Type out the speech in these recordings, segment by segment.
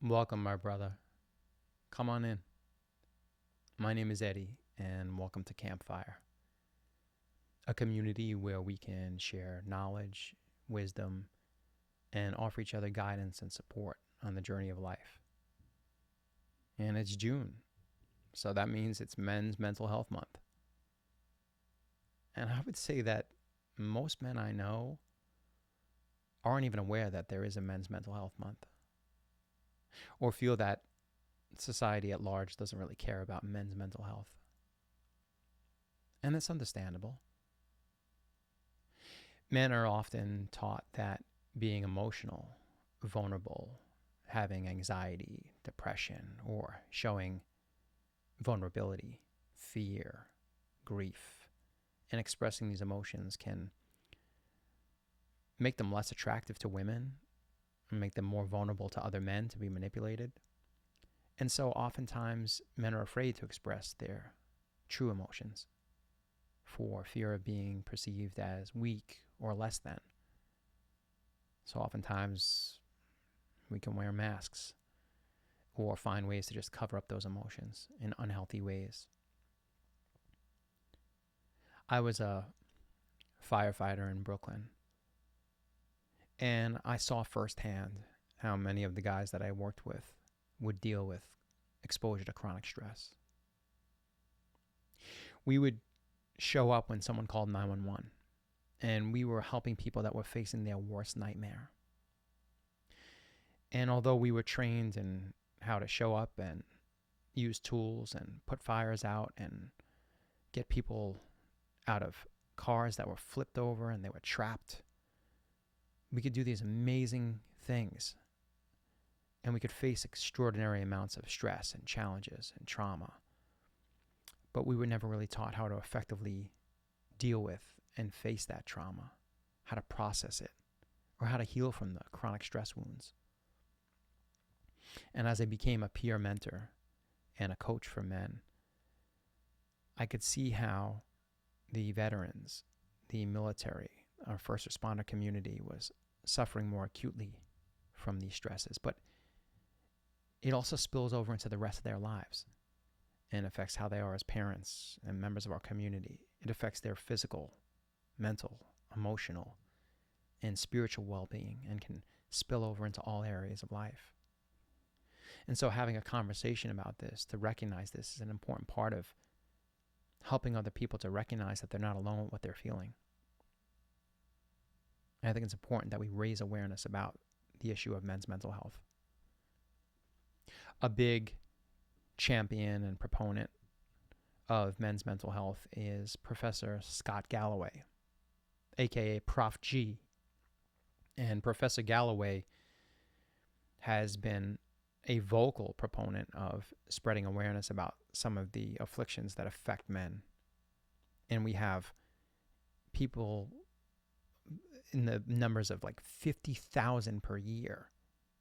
Welcome, my brother. Come on in. My name is Eddie, and welcome to Campfire, a community where we can share knowledge, wisdom, and offer each other guidance and support on the journey of life. And it's June, so that means it's Men's Mental Health Month. And I would say that most men I know aren't even aware that there is a Men's Mental Health Month, or feel that society at large doesn't really care about men's mental health. And that's understandable. Men are often taught that being emotional, vulnerable, having anxiety, depression, or showing vulnerability, fear, grief, and expressing these emotions can make them less attractive to women and make them more vulnerable to other men to be manipulated. And so oftentimes men are afraid to express their true emotions for fear of being perceived as weak or less than. So oftentimes we can wear masks or find ways to just cover up those emotions in unhealthy ways. I was a firefighter in Brooklyn, and I saw firsthand how many of the guys that I worked with would deal with exposure to chronic stress. We would show up when someone called 911, and we were helping people that were facing their worst nightmare. And although we were trained in how to show up and use tools and put fires out and get people out of cars that were flipped over and they were trapped, we could do these amazing things. And we could face extraordinary amounts of stress and challenges and trauma. But we were never really taught how to effectively deal with and face that trauma, how to process it, or how to heal from the chronic stress wounds. And as I became a peer mentor and a coach for men, I could see how the veterans, the military, our first responder community was suffering more acutely from these stresses. But it also spills over into the rest of their lives and affects how they are as parents and members of our community. It affects their physical, mental, emotional, and spiritual well-being and can spill over into all areas of life. And so having a conversation about this, to recognize this, is an important part of helping other people to recognize that they're not alone with what they're feeling. And I think it's important that we raise awareness about the issue of men's mental health. A big champion and proponent of men's mental health is Professor Scott Galloway, aka Prof G. And Professor Galloway has been a vocal proponent of spreading awareness about some of the afflictions that affect men. And we have people in the numbers of like 50,000 per year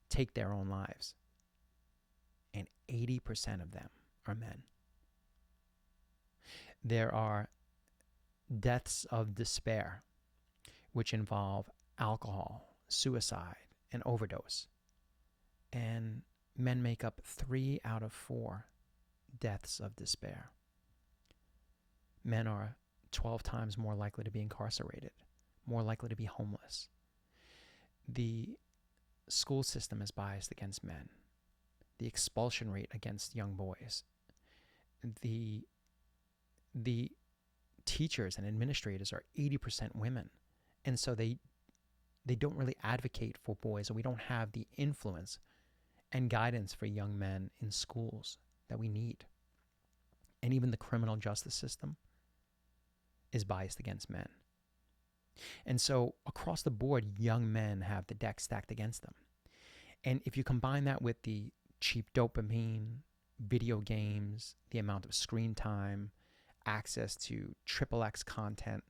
take their own lives. And 80% of them are men. There are deaths of despair, which involve alcohol, suicide, and overdose. And men make up 3 out of 4 deaths of despair. Men are 12 times more likely to be incarcerated, more likely to be homeless. The school system is biased against men. The expulsion rate against young boys. The teachers and administrators are 80% women. And so they don't really advocate for boys, or we don't have the influence and guidance for young men in schools that we need. And even the criminal justice system is biased against men. And so across the board, young men have the deck stacked against them. And if you combine that with the cheap dopamine, video games, the amount of screen time, access to XXX content,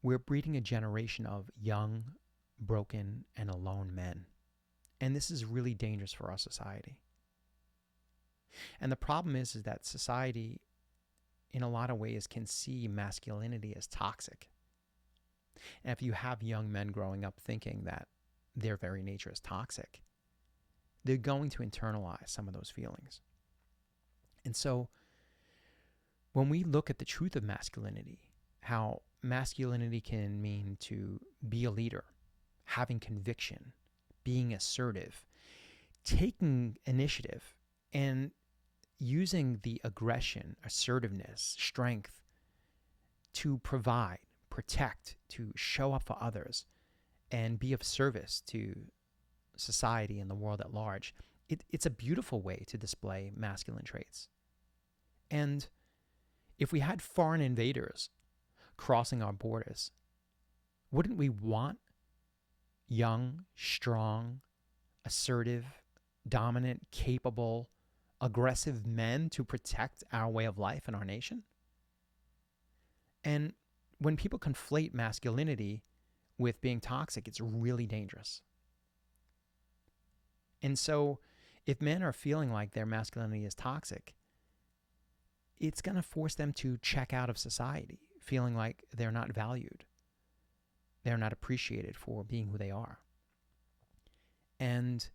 we're breeding a generation of young, broken, and alone men. And this is really dangerous for our society. And the problem is that society, in a lot of ways, can see masculinity as toxic. And if you have young men growing up thinking that their very nature is toxic, they're going to internalize some of those feelings. And so when we look at the truth of masculinity, how masculinity can mean to be a leader, having conviction, being assertive, taking initiative, and using the aggression, assertiveness, strength to provide, protect, to show up for others, and be of service to society and the world at large. It's a beautiful way to display masculine traits. And if we had foreign invaders crossing our borders, wouldn't we want young, strong, assertive, dominant, capable, aggressive men to protect our way of life and our nation? And when people conflate masculinity with being toxic, it's really dangerous. And so if men are feeling like their masculinity is toxic, it's going to force them to check out of society, feeling like they're not valued. They're not appreciated for being who they are. And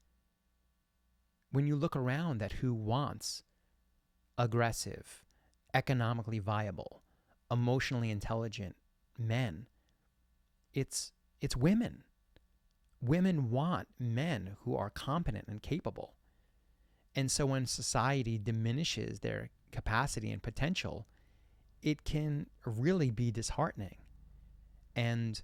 when you look around at who wants aggressive, economically viable, emotionally intelligent men, it's women. Women want men who are competent and capable. And so when society diminishes their capacity and potential, it can really be disheartening. And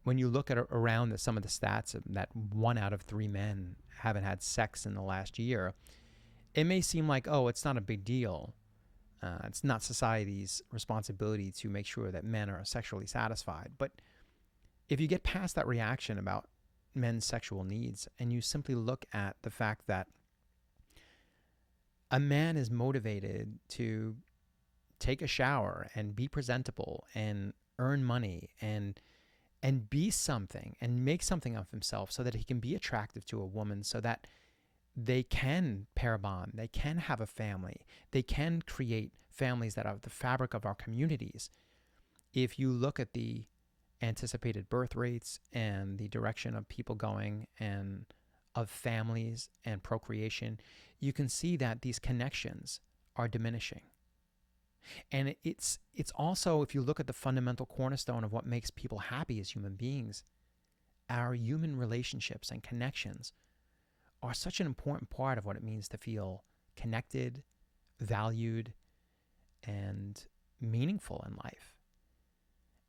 when you look at around some of the stats of that 1 out of 3 men haven't had sex in the last year, it may seem like, oh, it's not a big deal. It's not society's responsibility to make sure that men are sexually satisfied. But if you get past that reaction about men's sexual needs and you simply look at the fact that a man is motivated to take a shower and be presentable and earn money and be something and make something of himself so that he can be attractive to a woman, so that they can pair bond, they can have a family, they can create families that are the fabric of our communities. If you look at the anticipated birth rates and the direction of people going and of families and procreation, you can see that these connections are diminishing. And it's also, if you look at the fundamental cornerstone of what makes people happy as human beings, our human relationships and connections are such an important part of what it means to feel connected, valued, and meaningful in life.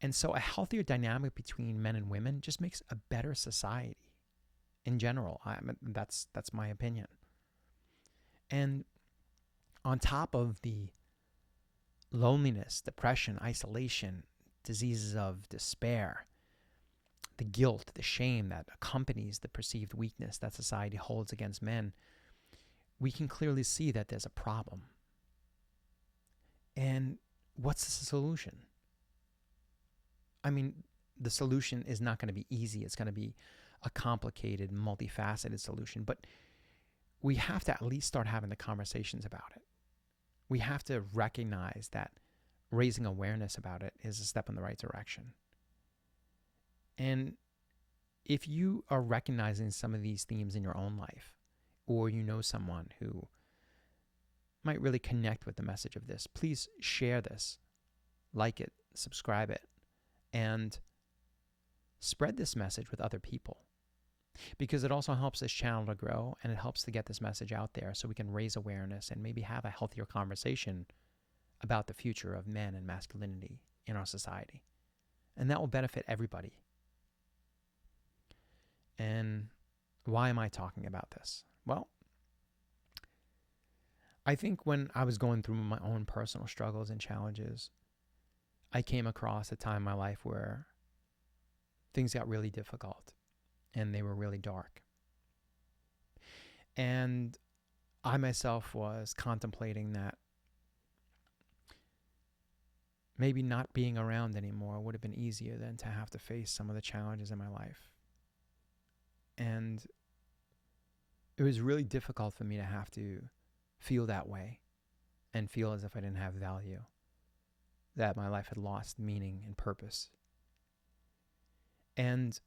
And so a healthier dynamic between men and women just makes a better society in general. That's my opinion. And on top of the loneliness, depression, isolation, diseases of despair, the guilt, the shame that accompanies the perceived weakness that society holds against men, we can clearly see that there's a problem. And what's the solution? I mean, the solution is not going to be easy. It's going to be a complicated, multifaceted solution. But we have to at least start having the conversations about it. We have to recognize that raising awareness about it is a step in the right direction. And if you are recognizing some of these themes in your own life, or you know someone who might really connect with the message of this, please share this, like it, subscribe it, and spread this message with other people. Because it also helps this channel to grow, and it helps to get this message out there so we can raise awareness and maybe have a healthier conversation about the future of men and masculinity in our society. And that will benefit everybody. And why am I talking about this? Well, I think when I was going through my own personal struggles and challenges, I came across a time in my life where things got really difficult and they were really dark. And I myself was contemplating that maybe not being around anymore would have been easier than to have to face some of the challenges in my life. And it was really difficult for me to have to feel that way and feel as if I didn't have value, that my life had lost meaning and purpose. And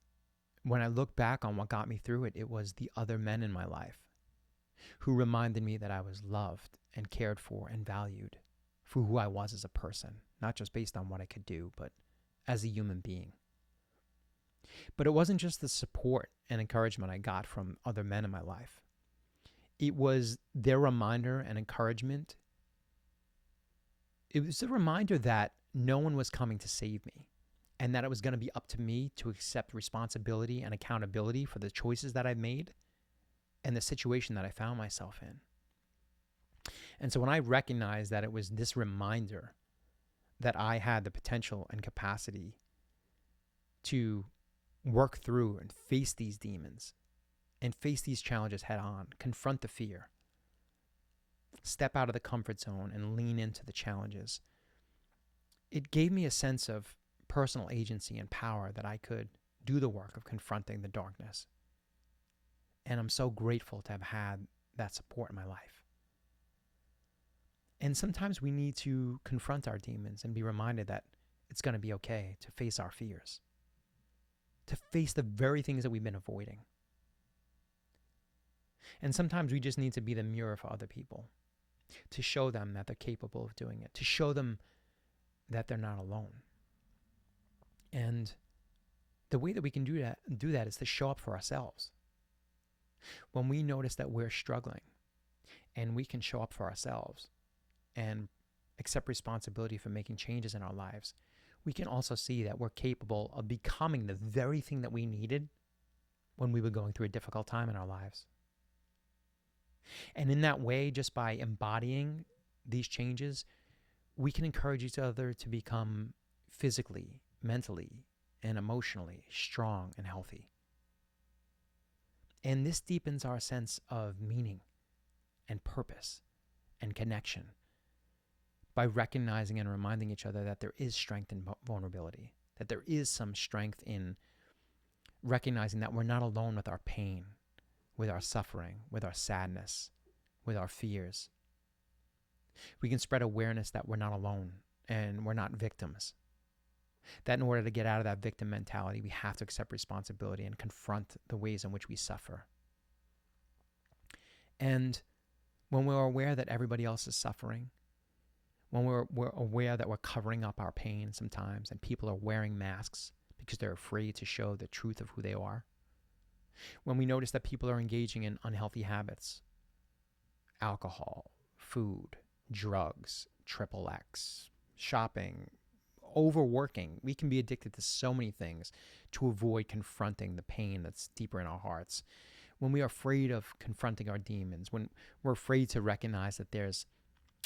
when I look back on what got me through it, it was the other men in my life who reminded me that I was loved and cared for and valued for who I was as a person, not just based on what I could do, but as a human being. But it wasn't just the support and encouragement I got from other men in my life. It was their reminder and encouragement. It was a reminder that no one was coming to save me, and that it was going to be up to me to accept responsibility and accountability for the choices that I made and the situation that I found myself in. And so when I recognized that it was this reminder that I had the potential and capacity to work through and face these demons and face these challenges head on, confront the fear, step out of the comfort zone and lean into the challenges, it gave me a sense of personal agency and power that I could do the work of confronting the darkness. And I'm so grateful to have had that support in my life. And sometimes we need to confront our demons and be reminded that it's going to be okay to face our fears, to face the very things that we've been avoiding. And sometimes we just need to be the mirror for other people, to show them that they're capable of doing it, to show them that they're not alone. And the way that we can do that is to show up for ourselves. When we notice that we're struggling and we can show up for ourselves and accept responsibility for making changes in our lives, we can also see that we're capable of becoming the very thing that we needed when we were going through a difficult time in our lives. And in that way, just by embodying these changes, we can encourage each other to become physically, mentally, and emotionally strong and healthy. And this deepens our sense of meaning and purpose and connection by recognizing and reminding each other that there is strength in vulnerability, that there is some strength in recognizing that we're not alone with our pain, with our suffering, with our sadness, with our fears. We can spread awareness that we're not alone and we're not victims. That in order to get out of that victim mentality, we have to accept responsibility and confront the ways in which we suffer. And when we're aware that everybody else is suffering, when we're aware that we're covering up our pain sometimes and people are wearing masks because they're afraid to show the truth of who they are, when we notice that people are engaging in unhealthy habits, alcohol, food, drugs, XXX, shopping, overworking, we can be addicted to so many things to avoid confronting the pain that's deeper in our hearts. When we are afraid of confronting our demons, when we're afraid to recognize that there's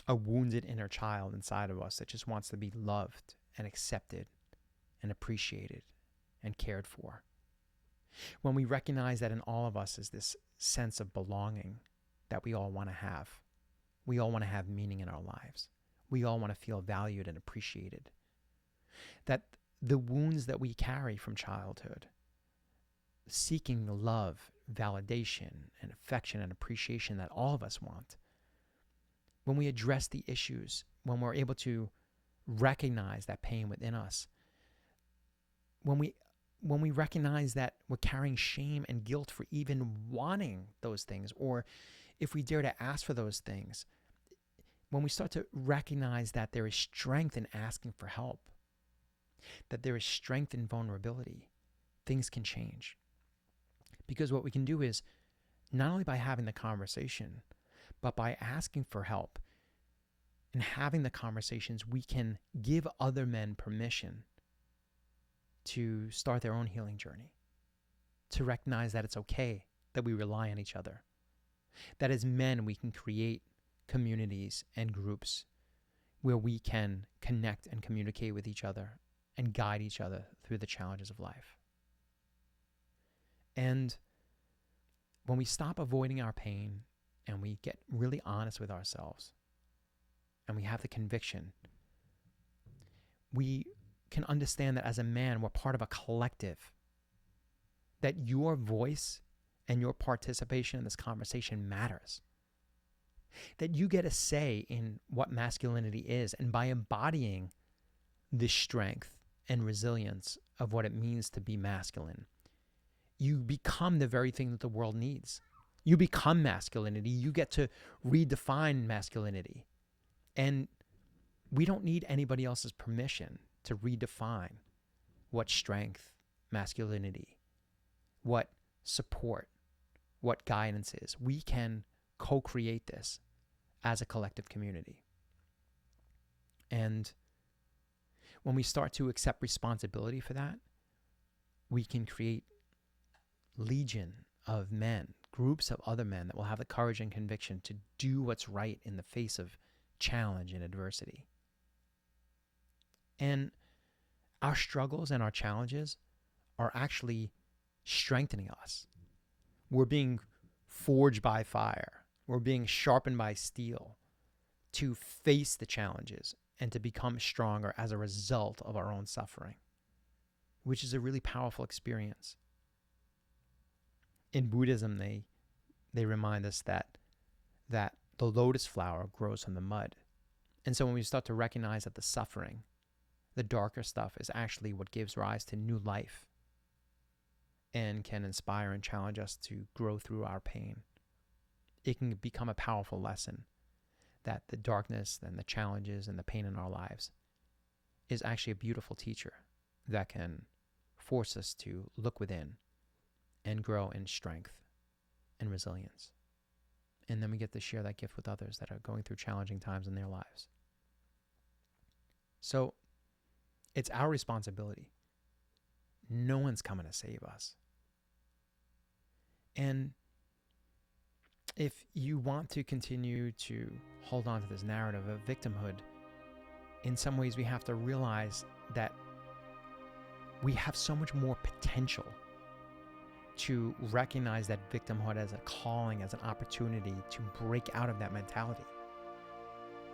a wounded inner child inside of us that just wants to be loved and accepted and appreciated and cared for. When we recognize that in all of us is this sense of belonging that we all want to have. We all want to have meaning in our lives. We all want to feel valued and appreciated. That the wounds that we carry from childhood, seeking the love, validation, and affection and appreciation that all of us want, when we address the issues, when we're able to recognize that pain within us, when we recognize that we're carrying shame and guilt for even wanting those things, or if we dare to ask for those things, when we start to recognize that there is strength in asking for help, that there is strength in vulnerability, things can change. Because what we can do is, not only by having the conversation, but by asking for help and having the conversations, we can give other men permission to start their own healing journey, to recognize that it's okay that we rely on each other, that as men we can create communities and groups where we can connect and communicate with each other and guide each other through the challenges of life. And when we stop avoiding our pain and we get really honest with ourselves and we have the conviction, we can understand that as a man, we're part of a collective, that your voice and your participation in this conversation matters, that you get a say in what masculinity is, and by embodying the strength and resilience of what it means to be masculine, you become the very thing that the world needs. You become masculinity. You get to redefine masculinity. And we don't need anybody else's permission to redefine what strength, masculinity, what support, what guidance is. We can co-create this as a collective community. And when we start to accept responsibility for that, we can create legion of men, groups of other men that will have the courage and conviction to do what's right in the face of challenge and adversity. And our struggles and our challenges are actually strengthening us. We're being forged by fire. We're being sharpened by steel to face the challenges and to become stronger as a result of our own suffering, which is a really powerful experience. In Buddhism, they remind us that the lotus flower grows from the mud. And so when we start to recognize that the suffering, the darker stuff, is actually what gives rise to new life and can inspire and challenge us to grow through our pain, it can become a powerful lesson that the darkness and the challenges and the pain in our lives is actually a beautiful teacher that can force us to look within and grow in strength and resilience. And then we get to share that gift with others that are going through challenging times in their lives. So it's our responsibility. No one's coming to save us. And if you want to continue to hold on to this narrative of victimhood, in some ways we have to realize that we have so much more potential to recognize that victimhood as a calling, as an opportunity to break out of that mentality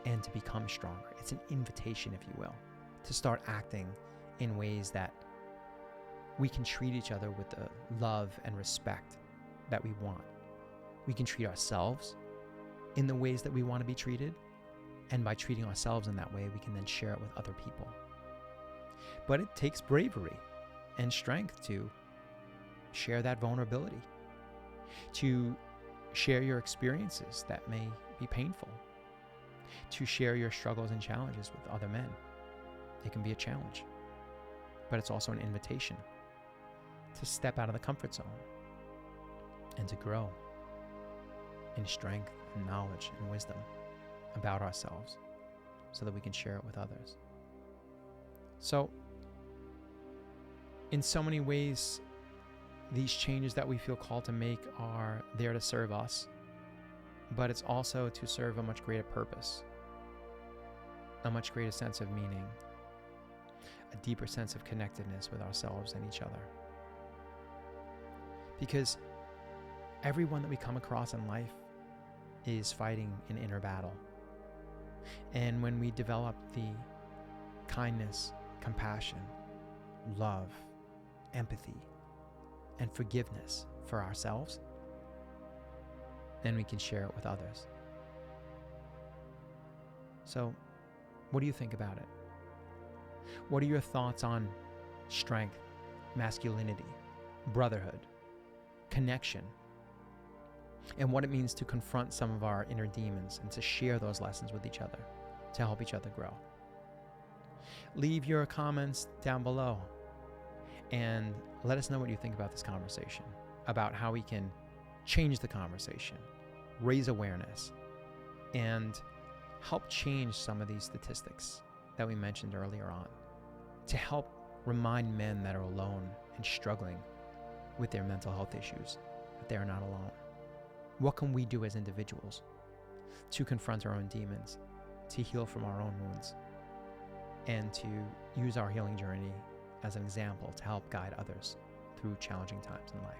and to become stronger. It's an invitation, if you will, to start acting in ways that we can treat each other with the love and respect that we want. We can treat ourselves in the ways that we want to be treated, and by treating ourselves in that way, we can then share it with other people. But it takes bravery and strength to share that vulnerability, to share your experiences that may be painful, to share your struggles and challenges with other men. It can be a challenge, but it's also an invitation to step out of the comfort zone and to grow in strength and knowledge and wisdom about ourselves so that we can share it with others. So, in so many ways, these changes that we feel called to make are there to serve us, but it's also to serve a much greater purpose, a much greater sense of meaning, a deeper sense of connectedness with ourselves and each other. Because everyone that we come across in life is fighting an inner battle. And when we develop the kindness, compassion, love, empathy, and forgiveness for ourselves, then we can share it with others. So, what do you think about it? What are your thoughts on strength, masculinity, brotherhood, connection, and what it means to confront some of our inner demons and to share those lessons with each other to help each other grow? Leave your comments down below and let us know what you think about this conversation, about how we can change the conversation, raise awareness, and help change some of these statistics that we mentioned earlier on, to help remind men that are alone and struggling with their mental health issues that they are not alone. What can we do as individuals to confront our own demons, to heal from our own wounds, and to use our healing journey as an example to help guide others through challenging times in life?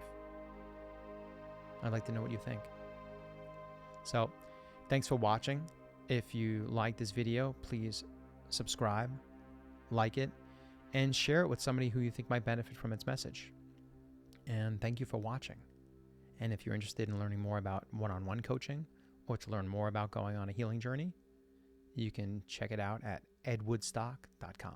I'd like to know what you think. So, thanks for watching. If you like this video, please subscribe, like it, and share it with somebody who you think might benefit from its message. And thank you for watching. And if you're interested in learning more about one-on-one coaching or to learn more about going on a healing journey, you can check it out at edwoodstock.com.